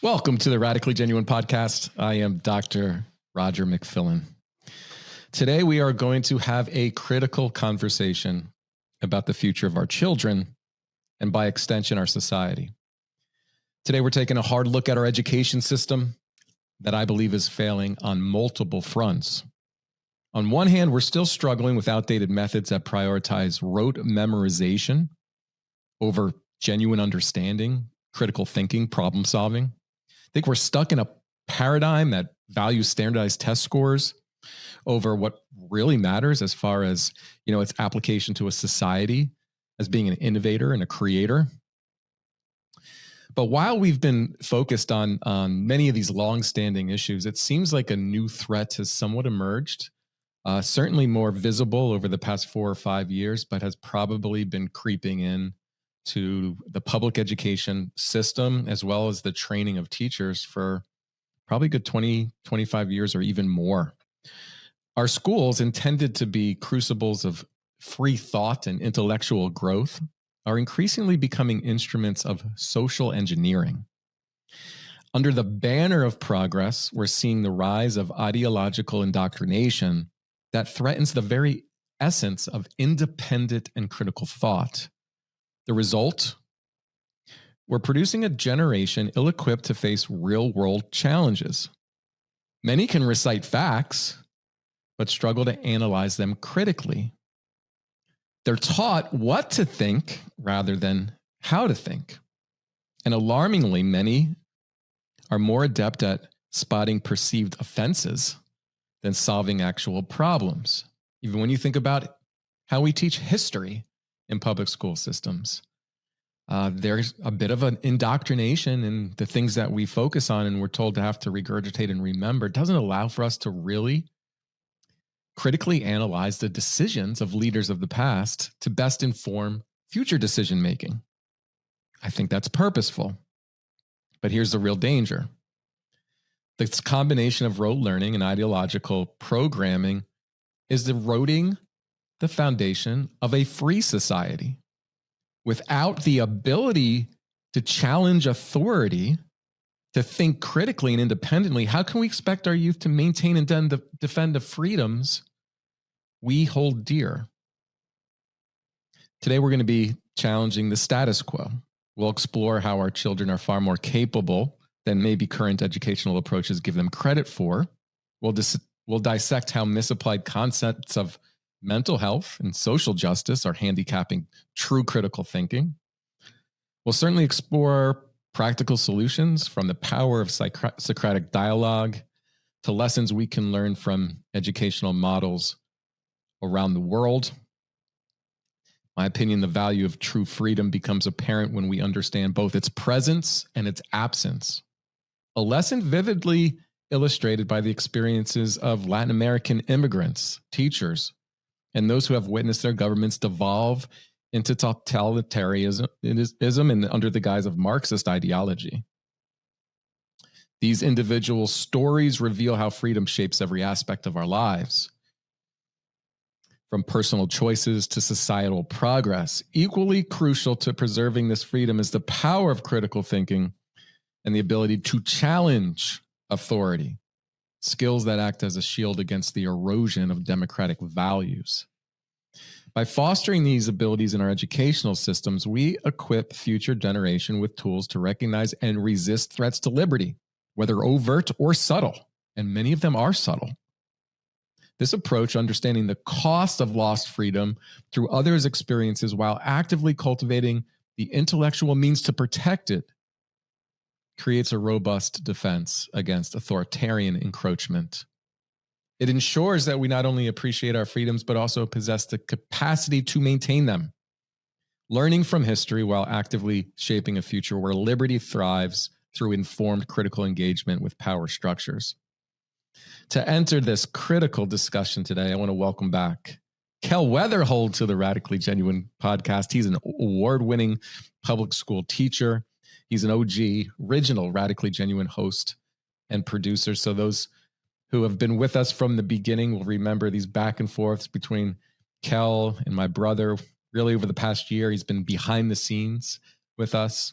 Welcome to the Radically Genuine podcast. I am Dr. Roger McFillin. Today, we are going to have a critical conversation about the future of our children and, by extension, our society. Today, we're taking a hard look at our education system that I believe is failing on multiple fronts. On one hand, we're still struggling with outdated methods that prioritize rote memorization over genuine understanding, critical thinking, problem solving. I think we're stuck in a paradigm that values standardized test scores over what really matters as far as, its application to a society as being an innovator and a creator. But while we've been focused on many of these long-standing issues, it seems like a new threat has somewhat emerged, certainly more visible over the past 4 or 5 years, but has probably been creeping in to the public education system, as well as the training of teachers for probably a good 20, 25 years or even more. Our schools, intended to be crucibles of free thought and intellectual growth, are increasingly becoming instruments of social engineering. Under the banner of progress, we're seeing the rise of ideological indoctrination that threatens the very essence of independent and critical thought. The result? We're producing a generation ill-equipped to face real-world challenges. Many can recite facts, but struggle to analyze them critically. They're taught what to think rather than how to think. And alarmingly, many are more adept at spotting perceived offenses than solving actual problems. Even when you think about how we teach history in public school systems, there's a bit of an indoctrination in the things that we focus on and we're told to have to regurgitate and remember. It doesn't allow for us to really critically analyze the decisions of leaders of the past to best inform future decision making. I think that's purposeful. But here's the real danger. This combination of rote learning and ideological programming is eroding the foundation of a free society. Without the ability to challenge authority, to think critically and independently, how can we expect our youth to maintain and defend the freedoms we hold dear? Today, we're going to be challenging the status quo. We'll explore how our children are far more capable than maybe current educational approaches give them credit for. We'll dissect how misapplied concepts of mental health and social justice are handicapping true critical thinking. We'll certainly explore practical solutions from the power of Socratic dialogue to lessons we can learn from educational models around the world. In my opinion, the value of true freedom becomes apparent when we understand both its presence and its absence. A lesson vividly illustrated by the experiences of Latin American immigrants, teachers, and those who have witnessed their governments devolve into totalitarianism and under the guise of Marxist ideology. These individual stories reveal how freedom shapes every aspect of our lives, from personal choices to societal progress. Equally crucial to preserving this freedom is the power of critical thinking and the ability to challenge authority, skills that act as a shield against the erosion of democratic values. By fostering these abilities in our educational systems, we equip future generation with tools to recognize and resist threats to liberty, whether overt or subtle, and many of them are subtle. This approach, understanding the cost of lost freedom through others' experiences while actively cultivating the intellectual means to protect it, creates a robust defense against authoritarian encroachment. It ensures that we not only appreciate our freedoms, but also possess the capacity to maintain them, learning from history while actively shaping a future where liberty thrives through informed critical engagement with power structures. To enter this critical discussion today, I want to welcome back Kelly Wetherhold to the Radically Genuine podcast. He's an award-winning public school teacher. He's an OG, original Radically Genuine host and producer. So those who have been with us from the beginning will remember these back and forths between Kel and my brother. Really over the past year, he's been behind the scenes with us.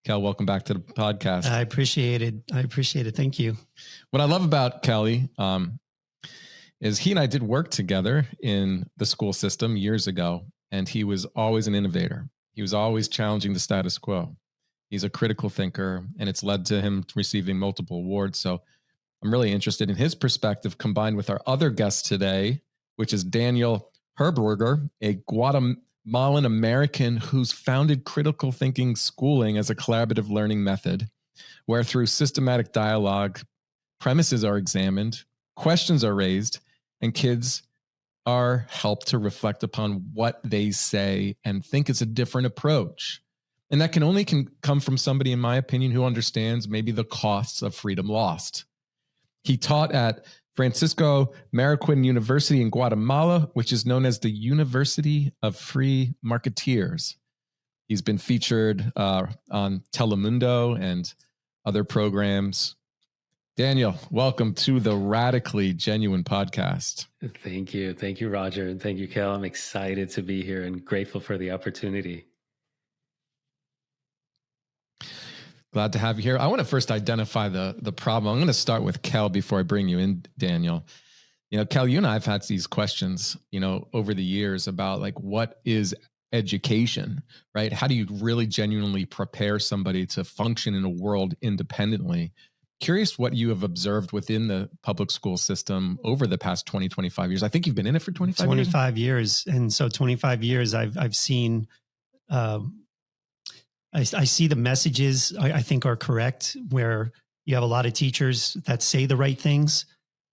Kel, welcome back to the podcast. I appreciate it. Thank you. What I love about Kelly is he and I did work together in the school system years ago, and he was always an innovator. He was always challenging the status quo. He's a critical thinker, and it's led to him receiving multiple awards. So I'm really interested in his perspective combined with our other guest today, which is Daniel Herburger, a Guatemalan American who's founded critical thinking schooling as a collaborative learning method, where through systematic dialogue, premises are examined, questions are raised, and kids are helped to reflect upon what they say and think it's a different approach. And that can only come from somebody, in my opinion, who understands maybe the costs of freedom lost. He taught at Francisco Marroquin University in Guatemala, which is known as the University of Free Marketeers. He's been featured on Telemundo and other programs. Daniel, welcome to the Radically Genuine podcast. Thank you. Thank you, Roger. And thank you, Kel. I'm excited to be here and grateful for the opportunity. Glad to have you here. I want to first identify the problem. I'm going to start with Kel before I bring you in, Daniel. Kel, you and I have had these questions, over the years about like, what is education, right? How do you really genuinely prepare somebody to function in a world independently? Curious what you have observed within the public school system over the past 20, 25 years. I think you've been in it for 25 years. And so 25 years, I've seen, I see the messages I think are correct, where you have a lot of teachers that say the right things,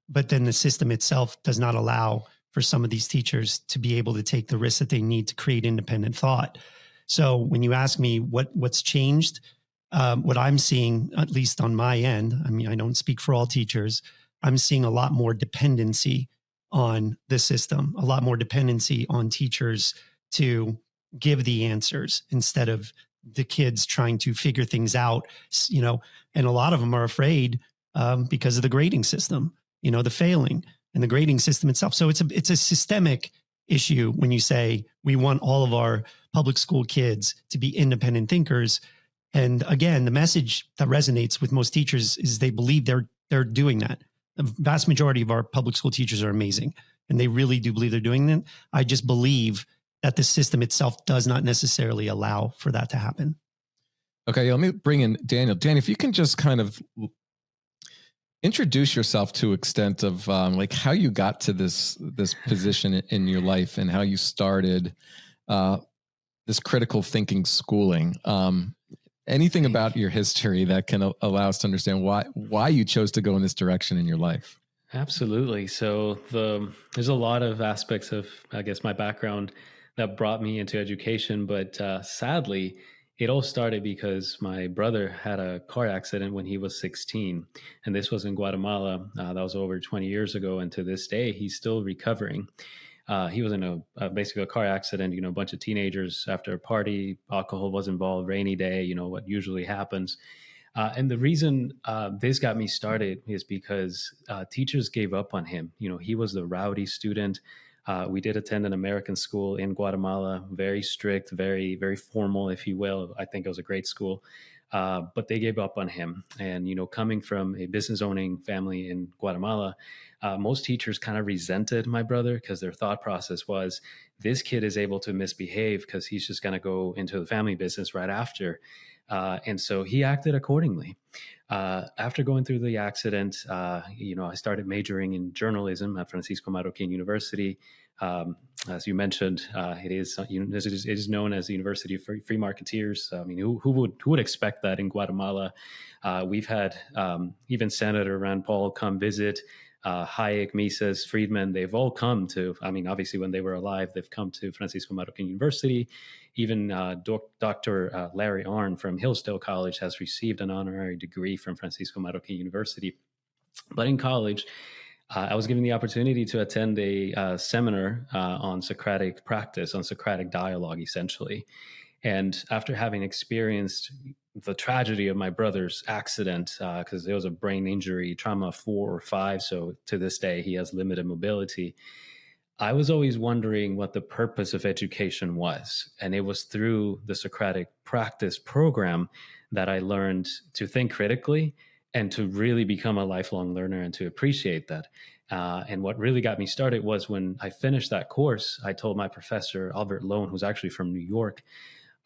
but then the system itself does not allow for some of these teachers to be able to take the risks that they need to create independent thought. So when you ask me what's changed, what I'm seeing, at least on my end, I mean, I don't speak for all teachers, I'm seeing a lot more dependency on the system, a lot more dependency on teachers to give the answers instead of the kids trying to figure things out, and a lot of them are afraid because of the grading system, the failing and the grading system itself. So it's a systemic issue when you say we want all of our public school kids to be independent thinkers. And again, the message that resonates with most teachers is they believe they're doing that. The vast majority of our public school teachers are amazing, and they really do believe they're doing that. I just believe that the system itself does not necessarily allow for that to happen. Okay, let me bring in Daniel. Dan, if you can just kind of introduce yourself to extent of like how you got to this position in your life and how you started this critical thinking schooling. Anything about your history that can allow us to understand why you chose to go in this direction in your life? Absolutely. So there's a lot of aspects of, I guess, my background that brought me into education. But sadly, it all started because my brother had a car accident when he was 16. And this was in Guatemala. That was over 20 years ago. And to this day, he's still recovering. He was in basically a car accident, a bunch of teenagers after a party, alcohol was involved, rainy day, what usually happens. And the reason this got me started is because teachers gave up on him. He was the rowdy student. We did attend an American school in Guatemala, very strict, very, very formal, if you will. I think it was a great school. But they gave up on him. And, coming from a business owning family in Guatemala, most teachers kind of resented my brother because their thought process was, this kid is able to misbehave because he's just going to go into the family business right after. And so he acted accordingly. After going through the accident, I started majoring in journalism at Francisco Marroquin University. As you mentioned, it is known as the University of Free Marketeers. I mean, who would expect that in Guatemala? We've had even Senator Rand Paul come visit. Hayek, Mises, Friedman, they've all come to, obviously when they were alive, they've come to Francisco Marroquin University. Even Dr. Larry Arnn from Hillsdale College has received an honorary degree from Francisco Marroquin University. But in college, I was given the opportunity to attend a seminar on Socratic practice, on Socratic dialogue, essentially. And after having experienced the tragedy of my brother's accident, because there was a brain injury, trauma 4 or 5, so to this day he has limited mobility, I was always wondering what the purpose of education was. And it was through the Socratic practice program that I learned to think critically and to really become a lifelong learner and to appreciate that. And what really got me started was when I finished that course, I told my professor, Albert Loan, who's actually from New York,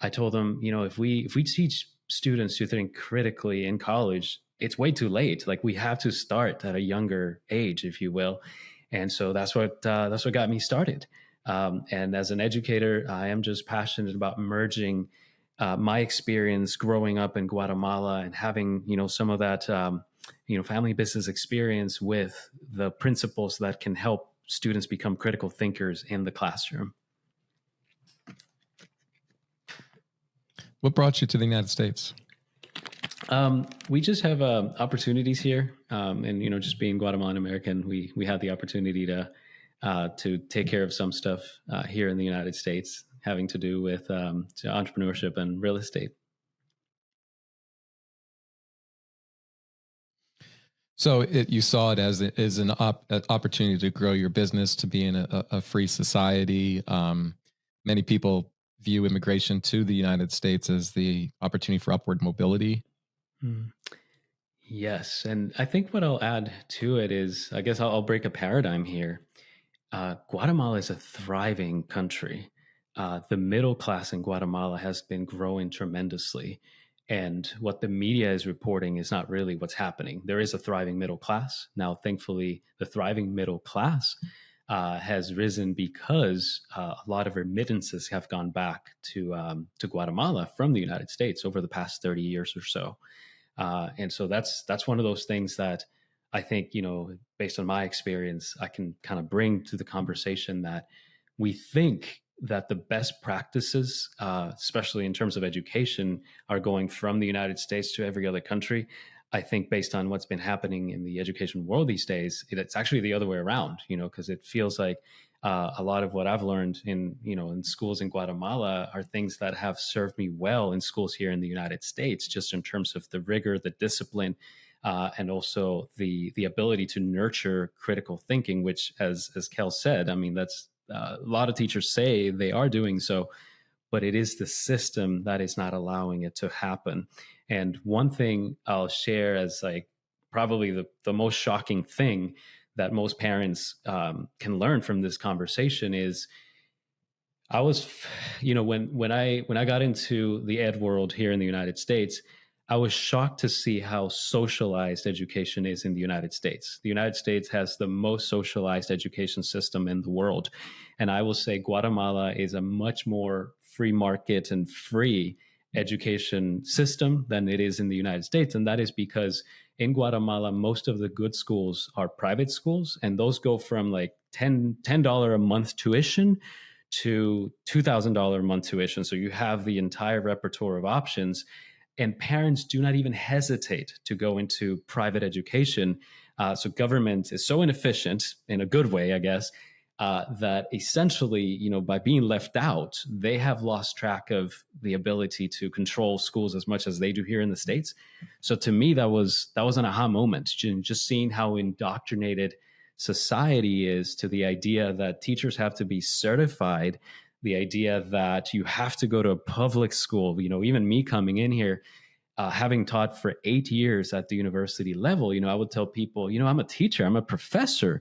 I told him, if we teach students to think critically in college, it's way too late. Like we have to start at a younger age, if you will. And so that's what got me started. And as an educator, I am just passionate about merging my experience growing up in Guatemala and having some of that family business experience with the principles that can help students become critical thinkers in the classroom. What brought you to the United States? We just have opportunities here, and just being Guatemalan American, we have the opportunity to take care of some stuff here in the United States, having to do with entrepreneurship and real estate. So you saw it as an opportunity to grow your business, to be in a free society. Many people view immigration to the United States as the opportunity for upward mobility. Yes, and I think what I'll add to it is, I guess I'll break a paradigm here. Guatemala is a thriving country. The middle class in Guatemala has been growing tremendously. And what the media is reporting is not really what's happening. There is a thriving middle class. Now, thankfully, the thriving middle class has risen because a lot of remittances have gone back to Guatemala from the United States over the past 30 years or so. And so that's one of those things that I think, based on my experience, I can kind of bring to the conversation that we think that the best practices, especially in terms of education, are going from the United States to every other country. I think based on what's been happening in the education world these days, it's actually the other way around, because it feels like a lot of what I've learned in schools in Guatemala are things that have served me well in schools here in the United States, just in terms of the rigor, the discipline, and also the ability to nurture critical thinking, which, as Kel said, I mean, that's a lot of teachers say they are doing so, but it is the system that is not allowing it to happen. And one thing I'll share as like probably the most shocking thing that most parents can learn from this conversation is I was, when I got into the ed world here in the United States, I was shocked to see how socialized education is in the United States. The United States has the most socialized education system in the world. And I will say Guatemala is a much more free market and free education system than it is in the United States. And that is because in Guatemala, most of the good schools are private schools, and those go from like $10 a month tuition to $2,000 a month tuition. So you have the entire repertoire of options, and parents do not even hesitate to go into private education. So government is so inefficient in a good way, I guess, that essentially, by being left out, they have lost track of the ability to control schools as much as they do here in the States. So to me, that was an aha moment, just seeing how indoctrinated society is to the idea that teachers have to be certified, the idea that you have to go to a public school. Even me coming in here, having taught for 8 years at the university level, I would tell people, I'm a teacher, I'm a professor.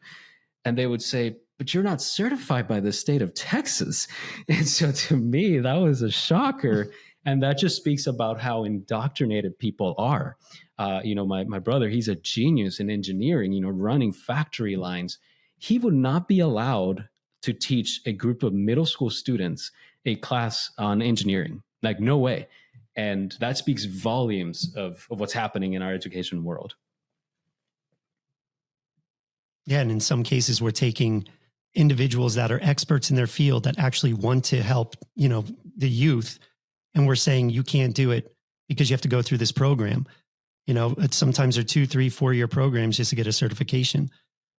And they would say, but you're not certified by the state of Texas. And so to me, that was a shocker. And that just speaks about how indoctrinated people are. My brother, he's a genius in engineering, running factory lines. He would not be allowed to teach a group of middle school students a class on engineering. Like, no way. And that speaks volumes of what's happening in our education world. Yeah. And in some cases, we're taking individuals that are experts in their field that actually want to help, the youth. And we're saying you can't do it because you have to go through this program. It's sometimes they're 2, 3, 4-year programs just to get a certification.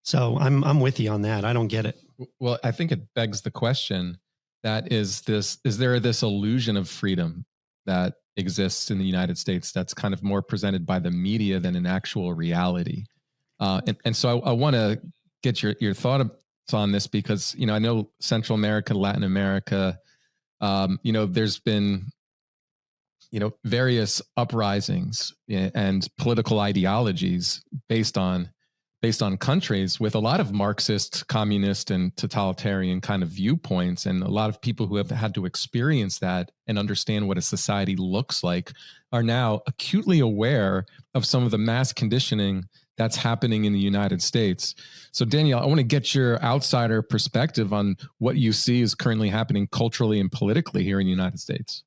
So I'm with you on that. I don't get it. Well, I think it begs the question that is there this illusion of freedom that exists in the United States that's kind of more presented by the media than an actual reality? And so I want to get your thought on this because, I know Central America, Latin America, there's been, various uprisings and political ideologies based on countries with a lot of Marxist, communist, and totalitarian kind of viewpoints. And a lot of people who have had to experience that and understand what a society looks like are now acutely aware of some of the mass conditioning that's happening in the United States. So, Daniel, I want to get your outsider perspective on what you see is currently happening culturally and politically here in the United States.